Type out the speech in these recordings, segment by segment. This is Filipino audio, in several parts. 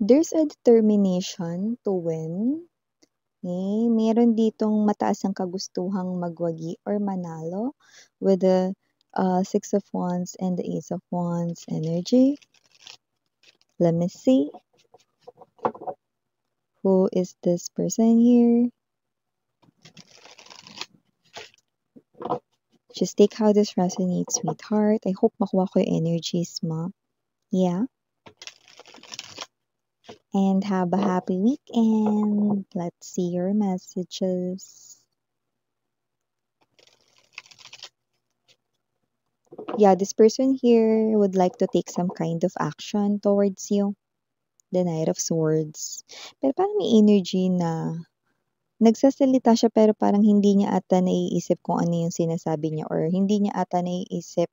There's a determination to win. Meron ditong mataas ang kagustuhang magwagi or manalo with the Six of Wands and the Ace of Wands energy. Let me see. Who is this person here? Just take how this resonates, sweetheart. I hope makuha ko yung energies mo. Yeah. And have a happy weekend. Let's see your messages. Yeah, this person here would like to take some kind of action towards you. The Knight of Swords. Pero parang may energy na nagsasalita siya pero parang hindi niya ata naiisip kung ano yung sinasabi niya or hindi niya ata naiisip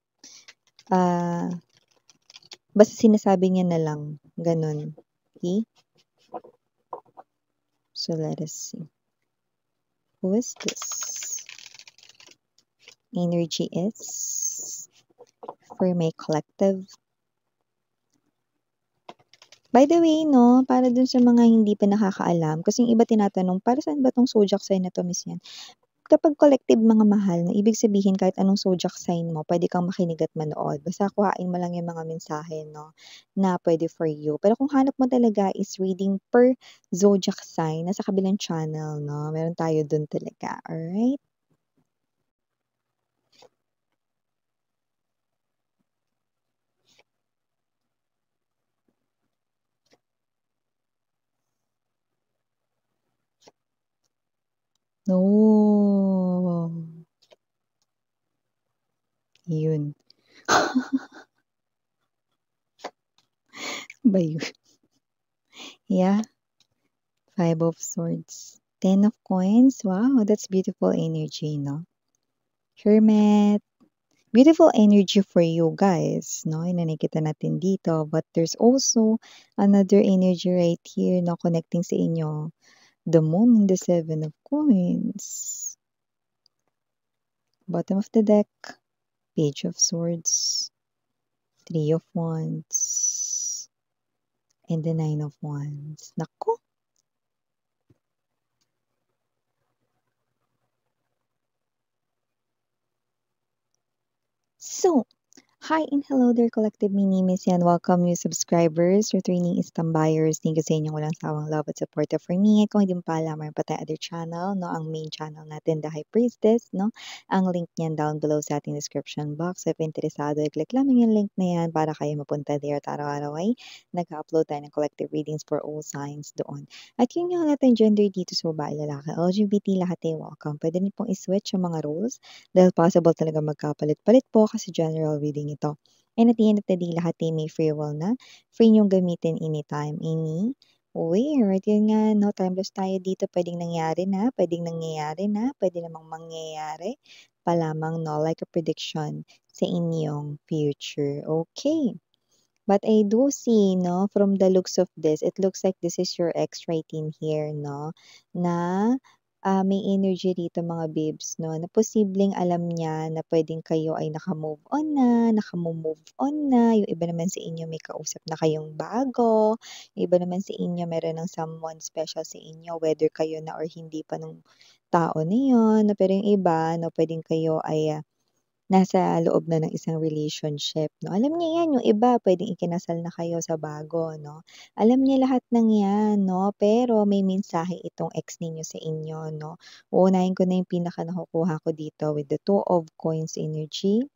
basta sinasabi niya na lang. Ganun. Okay? So let us see. Who is this? Energy is for my collective. By the way, no, para dun sa mga hindi pa nakakaalam, kasi yung iba tinatanong, para saan ba tong zodiac sign na to, Miss Yan? Kapag collective mga mahal, no, ibig sabihin kahit anong zodiac sign mo, pwede kang makinig at manood. Basta kuhain mo lang yung mga mensahe, no, na pwede for you. Pero kung hanap mo talaga is reading per zodiac sign, nasa kabilang channel, no, meron tayo dun talaga. Alright? No. Yun. Ba yun? Yeah. Five of Swords. 10 of Coins. Wow, that's beautiful energy, no? Hermit. Beautiful energy for you guys, no? Yung nakikita natin dito. But there's also another energy right here, no? Connecting sa inyo. The Moon and the Seven of Coins. Bottom of the deck. Page of Swords. Three of Wands. And the Nine of Wands. Nako. So, hi and hello there, collective. My name is Yan. Welcome new subscribers, returning buyers. Thank you sa inyong walang sawang love at support for me. At kung hindi mo pa alam, mayroon pa tayong other channel, no? Ang main channel natin, The High Priestess, no? Ang link niyan down below sa ating description box. If interesado, i-click lamang yung link na yan para kayo mapunta there. At araw-araw ay nag-upload tayo ng collective readings for all signs doon. At yun yung lahat ng gender dito sa babae, lalaki, LGBT, lahat ay welcome. Pwede niyo pong i-switch yung mga roles dahil possible talaga magkapalit-palit po kasi general reading ito. And at the end of the day, lahat ay may free will na. Free niyong gamitin anytime, anywhere. At yun nga, no, timeless tayo dito. Pwedeng nangyari na, pwedeng nangyayari na, pwede namang mangyayari pa lamang, no, like a prediction sa inyong future. Okay. But I do see, no, from the looks of this, it looks like this is your ex right in here, no, na may energy rito mga babes, no, na posibleng alam niya na pwedeng kayo ay naka-move on na, naka-move on na, yung iba naman sa inyo may kausap na kayong bago, yung iba naman sa inyo meron ng someone special sa inyo, whether kayo na or hindi pa nung tao na yun, no, pero yung iba, no, pwedeng kayo ay nasa loob na ng isang relationship, 'no. Alam niya 'yan, yung iba puwedeng ikinasal na kayo sa bago, 'no. Alam niya lahat ng 'yan, 'no, pero may mensahe itong ex ninyo sa inyo, 'no. Uunahin ko na yung pinaka nakukuha ko dito with the Two of Coins energy,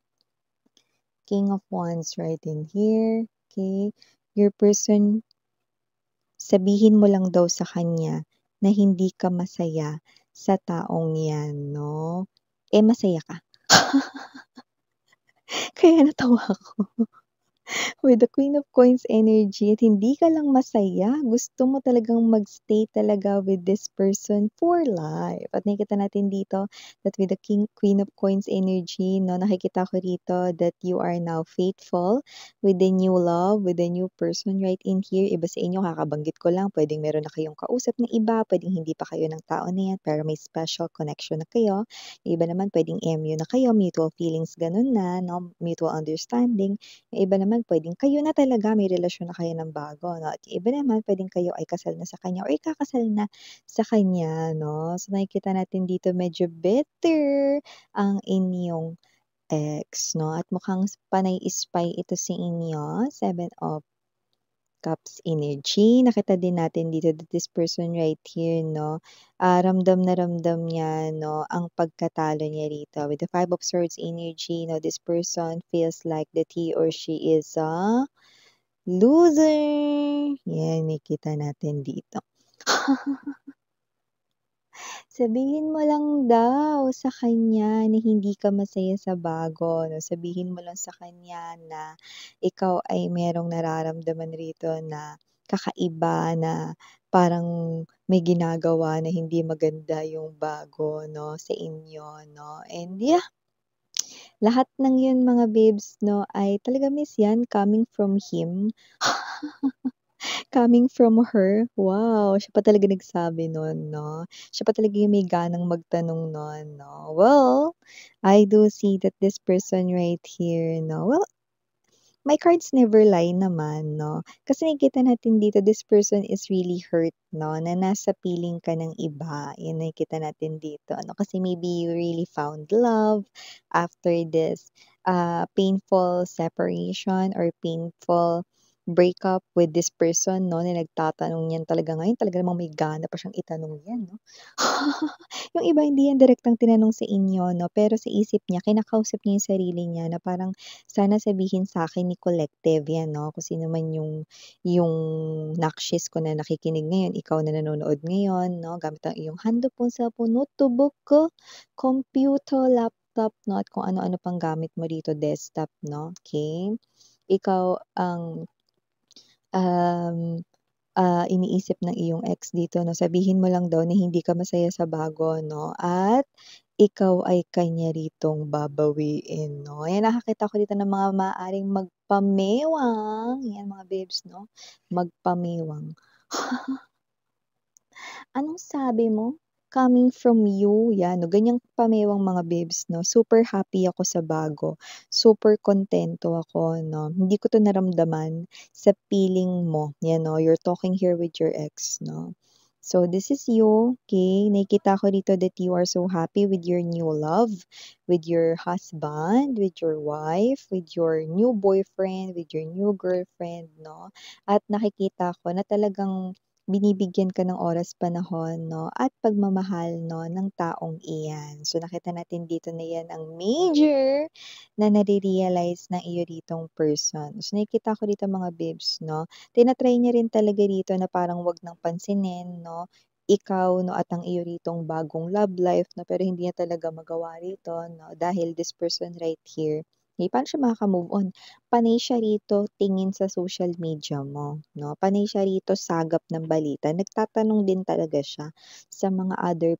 King of Wands right in here, okay. Your person, sabihin mo lang daw sa kanya na hindi ka masaya sa taong 'yan, 'no. Eh, masaya ka. Kaya natawa ako. With the Queen of Coins energy at hindi ka lang masaya, gusto mo talagang magstay talaga with this person for life. At nakikita natin dito that with the Queen of Coins energy, no, nakikita ko rito that you are now faithful with the new love, with the new person right in here. Iba sa inyo, kakabanggit ko lang, pwedeng meron na kayong kausap na iba, pwedeng hindi pa kayo ng tao na yan, pero may special connection na kayo. Yung iba naman, pwedeng MU na kayo, mutual feelings, ganun na, no? Mutual understanding. Yung iba naman, naman puwedeng kayo na talaga, may relasyon na kayo ng bago 'no, at yung iba naman puwedeng kayo ay kasal na sa kanya or ikakasal na sa kanya 'no. So, nakikita natin dito medyo better ang inyong ex 'no, at mukhang panay spy ito sa inyo, Seven of Cups energy. Nakita din natin dito that this person right here 'no, ramdam na ramdam niya 'no, ang pagkatalo niya rito. With the Five of Swords energy 'no, this person feels like that he or she is a loser. Yan, makikita natin dito. Sabihin mo lang daw sa kanya na hindi ka masaya sa bago 'no, sabihin mo lang sa kanya na ikaw ay merong nararamdaman rito na kakaiba, na parang may ginagawa na hindi maganda yung bago 'no, sa inyo 'no, and yeah, lahat ng yun mga babes 'no ay talaga miss yan coming from him. Coming from her, wow, siya pa talaga nagsabi nun 'no? Siya pa talaga yung may ganang magtanong nun 'no? Well, I do see that this person right here 'no, well, my cards never lie naman 'no? Kasi nakikita natin dito this person is really hurt 'no, na nasa piling ka ng iba, yun nakikita natin dito ano, kasi maybe you really found love after this, painful separation or painful breakup with this person 'no, na nagtatanong niyan talaga ngayon, talaga namang may gana pa siyang itanong yan 'no. Yung iba hindi yan direktang tinanong sa inyo 'no, pero sa isip niya kinakausap niya yung sarili niya na parang, "Sana sabihin sa'kin ni Collective 'yan 'no, kung sino man yung nakshis ko na nakikinig ngayon, ikaw na nanonood ngayon 'no, gamit ang iyong handphone, cellphone, notebook, computer, laptop 'no, at kung ano-ano pang gamit mo rito, desktop 'no, okey? Ikaw ang, um iniisip ng iyong ex dito 'no, sabihin mo lang daw na hindi ka masaya sa bago 'no, at ikaw ay kanya ritong babawiin 'no. Ayan, nakakita ko dito ng mga maaaring magpamewang, 'yan mga babes 'no, magpamewang. Anong sabi mo? Coming from you, 'yan 'no, ganyang pamewang mga babes 'no, super happy ako sa bago, super kontento ako 'no, hindi ko 'to naramdaman sa piling mo, 'yan 'no, you're talking here with your ex 'no. So this is you, okay, nakikita ko dito that you are so happy with your new love, with your husband, with your wife, with your new boyfriend, with your new girlfriend 'no, at nakikita ko na talagang binibigyan ka ng oras, panahon 'no, at pagmamahal 'no, ng taong iyan. So, nakita natin dito na 'yan ang major na nare-realize ng iyo ritong person. So, nakikita ko dito mga babes 'no, tina-try niya rin talaga rito na parang 'wag nang pansinin 'no, ikaw 'no, at ang iyo ritong bagong love life 'no, pero hindi niya talaga magawa rito 'no, dahil this person right here, eh, paano siya makaka-move on? Panay siya rito tingin sa social media mo 'no, panay siya rito sagap ng balita, nagtatanong din talaga siya sa mga other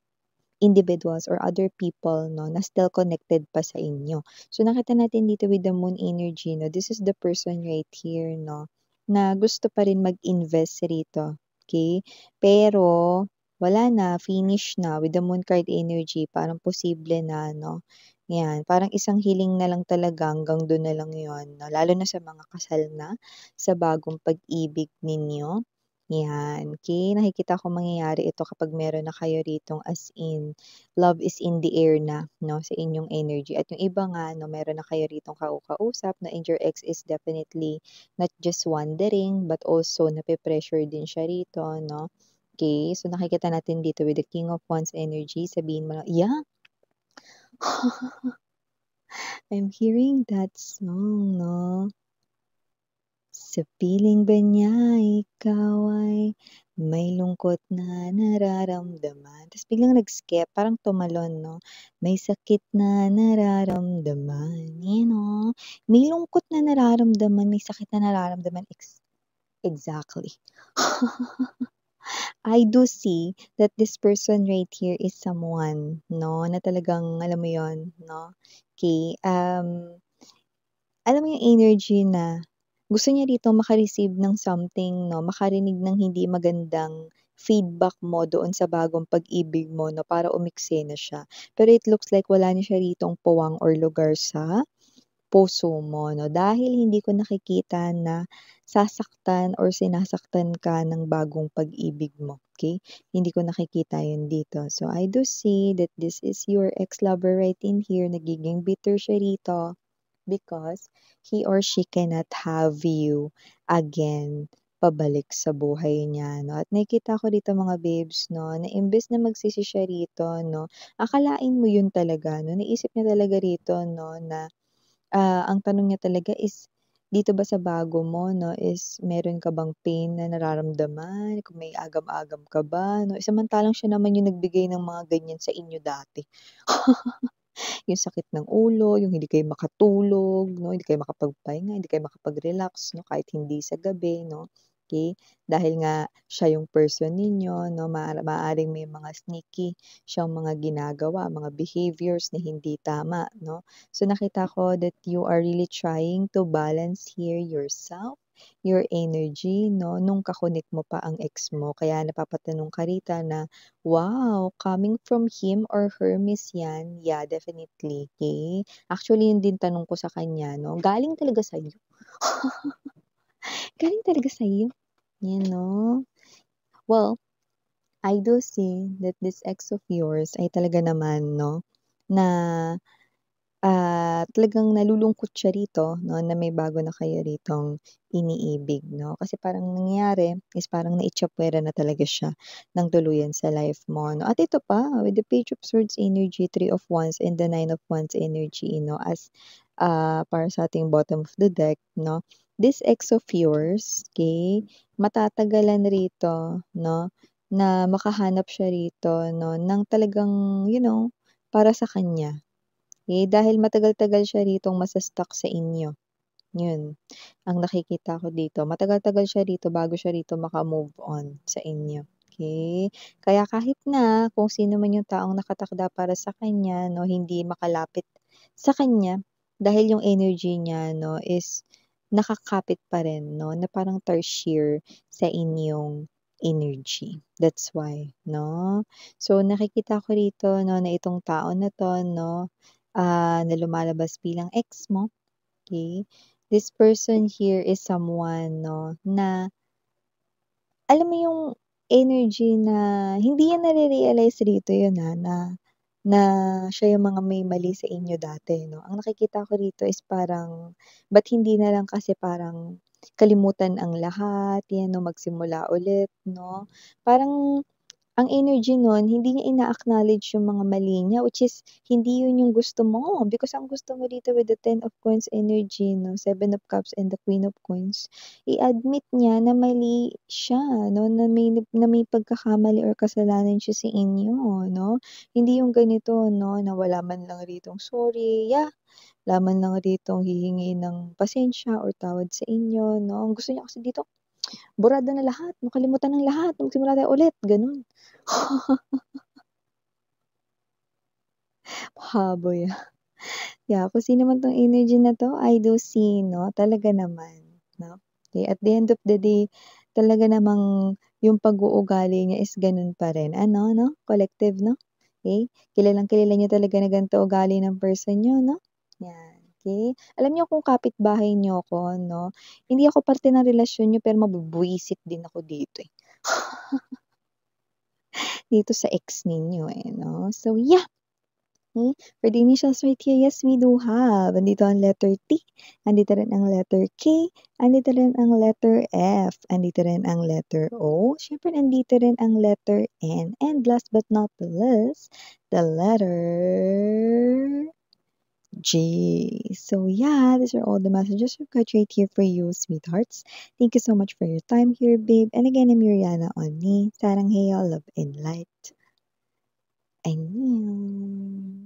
individuals or other people 'no, na still connected pa sa inyo. So, nakita natin dito with the moon energy 'no, this is the person right here 'no, na gusto pa rin mag-invest rito, okey? Pero wala na, finish na with the moon card energy, parang posible na 'no, 'yan. Parang isang hiling na lang talaga, hanggang dun na lang yun 'no, lalo na sa mga kasal na, sa bagong pag-ibig ninyo. 'Yan, okey. Nakikita ko mangyayari ito kapag meron na kayo ritong as in, love is in the air na 'no, sa inyong energy. At yung iba nga 'no, meron na kayo ritong kausap na and your ex is definitely not just wondering but also nape-pressure din siya rito 'no. Okey, so nakikita natin dito with the King of Wands energy, sabihin mo lang yeah, I'm hearing that song 'no. Sa piling ba niya ikaw ay may lungkot na nararamdaman, ta's biglang nag-skip, parang tumalon 'no. May sakit na nararamdaman, yun 'no. May lungkot na nararamdaman, may sakit na nararamdaman, exactly. I do see that this person right here is someone 'no, na talagang alam mo yun 'no, okey, alam mo yung energy na gusto niya dito maka-receive ng something 'no, makarinig ng hindi magandang feedback mo doon sa bagong pag-ibig mo 'no, para umeksena siya. Pero it looks like wala na siya ritong puwang or lugar sa puso mo 'no, dahil hindi ko nakikita na sasaktan or sinasaktan ka ng bagong pag-ibig mo, okay? Hindi ko nakikita 'yun dito. So, I do see that this is your ex-lover right in here, nagiging bitter siya rito because he or she cannot have you again pabalik sa buhay niya 'no. At nakikita ko dito mga babes 'no, na imbes na magsisi siya rito 'no, akalain mo 'yun talaga 'no, naisip niya talaga rito 'no na, ang tanong niya talaga is, dito ba sa bago mo 'no is meron ka bang pain na nararamdaman, kung may agam-agam ka ba 'no, samantalang siya naman yung nagbigay ng mga ganyan sa inyo dati. Yung sakit ng ulo, yung hindi kayo makatulog 'no, hindi kayo makapagpahinga, hindi kayo makapag-relax 'no, kahit hindi sa gabi 'no, okey. Dahil nga siya yung person ninyo 'no, maaaring may mga sneaky siyang mga ginagawa, mga behaviors na hindi tama 'no. So, nakita ko that you are really trying to balance here yourself, your energy 'no, nung ka-connect mo pa ang ex mo. Kaya napapatanong ka rito na, wow, coming from him or her, Miss Yan, yeah, definitely, okay. Actually, yun din tanong ko sa kanya 'no, galing talaga sa'yo. Galing talaga sa'yo, yan 'no. Well, I do see that this ex of yours ay talaga naman 'no, na talagang nalulungkot siya rito 'no, na may bago na kayo ritong iniibig 'no. Kasi parang nangyayari is parang naitsapuwera na talaga siya ng tuluyan sa life mo 'no. At ito pa, with the Page of Swords energy, Three of Wands, and the Nine of Wands energy 'no, as, para sa ating bottom of the deck 'no, this ex of yours, okay, matatagalan rito 'no, na makahanap siya rito 'no, ng talagang, para sa kanya. Dahil matagal-tagal siya ritong masa-stuck sa inyo, 'yun ang nakikita ko dito. Matagal-tagal siya rito bago siya rito maka-move on sa inyo, okey. Kaya kahit na kung sino man yung taong nakatakda para sa kanya 'no, hindi makalapit sa kanya dahil yung energy niya 'no is nakakapit pa rin 'no, na parang tarsier sa inyong energy, that's why 'no. So, nakikita ko rito 'no, na itong tao na 'to 'no, na lumalabas bilang ex mo, okey. This person here is someone 'no, na alam mo yung energy na hindi niya nare-realize rito yun, na siya yung mga may mali sa inyo dati 'no. Ang nakikita ko rito is parang ba't hindi na lang kasi parang kalimutan ang lahat, 'yan 'no, magsimula ulit 'no. Parang ang energy nun hindi niya ina-acknowledge yung mga mali niya, which is hindi yun yung gusto mo. Because ang gusto mo dito with the Ten of Coins energy 'no, Seven of Cups and the Queen of Coins, i-admit niya na mali siya 'no, na may pagkakamali or kasalanan siya sa inyo 'no. Hindi yung ganito 'no, na wala man lang ritong sorry, wala man lang ritong hihingi ng pasensya or tawad sa inyo 'no. Ang gusto niya kasi dito, borado na lahat, makalimutan ng lahat, magsimula tayo ulit, gano'n. Pahabol, yeah, kung sino man 'tong energy na 'to, I do see 'no, talaga naman 'no. At the end of the day, talaga namang yung pag-uugali niya is gano'n pa rin ano 'no, collective 'no. Kilalang-kilala niyo talaga na ganito ugali ng person niyo 'no, 'yan, Alam niyo kung kapitbahay niyo ako 'no, hindi ako parte ng relasyon niyo pero mabubwisit din ako dito, dito sa ex ninyo, 'no. So yeah. For the initials right here, yes, we do have. Andito ang letter T, andito rin ang letter K, andito rin ang letter F, andito rin ang letter O, syempre andito rin ang letter N, and last but not the least, the letter G. So yeah, these are all the messages we've got right here for you, sweethearts. Thank you so much for your time here, babe. And again, I'm Miriana on me. Sarang Heya, love and light. And